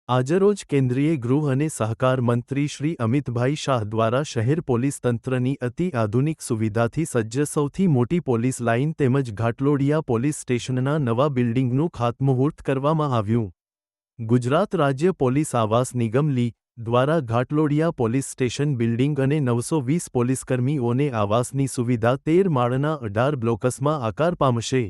આજરોજ કેન્દ્રીય ગૃહ અને સહકાર મંત્રી શ્રી અમિતભાઈ શાહ દ્વારા શહેર પોલીસ તંત્રની અતિ આધુનિક સુવિધાથી સજ્જ સૌથી મોટી પોલીસ લાઇન તેમજ ઘાટલોડિયા પોલીસ સ્ટેશનના નવા બિલ્ડિંગનું ખાતમુહૂર્ત કરવામાં આવ્યું. ગુજરાત રાજ્ય પોલીસ આવાસ નિગમ લી દ્વારા ઘાટલોડિયા પોલીસ સ્ટેશન બિલ્ડિંગ અને 920 પોલીસકર્મીઓને આવાસની સુવિધા 13 માળના 18 બ્લોકસમાં આકાર પામશે.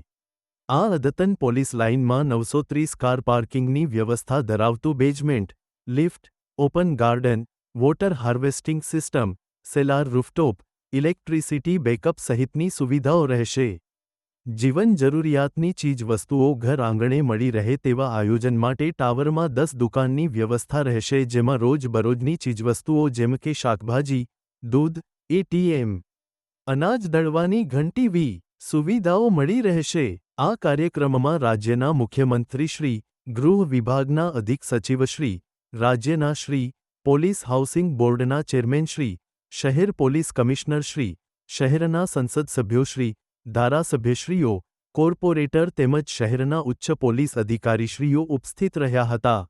આ અદ્યતન પોલીસ લાઇનમાં 930 કાર પાર્કિંગની વ્યવસ્થા ધરાવતું basement, lift, open garden, water harvesting system, solar rooftop, electricity backup સહિતની સુવિધાઓ રહેશે. જીવન જરૂરિયાતની ચીજવસ્તુઓ ઘર આંગણે મળી રહે તેવા આયોજન માટે ટાવરમાં 10 દુકાનની વ્યવસ્થા રહેશે, જેમાં રોજબરોજની ચીજવસ્તુઓ જેમ કે શાકભાજી, દૂધ, એટીએમ, અનાજ દળવાની ઘંટી વી સુવિધાઓ મળી રહેશે. આ કાર્યક્રમમાં રાજ્યના મુખ્યમંત્રીશ્રી, ગૃહ વિભાગના અધિક સચિવશ્રી, રાજ્યના શ્રી, પોલીસ હાઉસિંગ બોર્ડના ચેરમેનશ્રી, શહેર પોલીસ કમિશનરશ્રી, શહેરના સંસદ સભ્યોશ્રી, ધારાસભ્યશ્રીઓ, કોર્પોરેટર તેમજ શહેરના ઉચ્ચ પોલીસ અધિકારીશ્રીઓ ઉપસ્થિત રહ્યા હતા.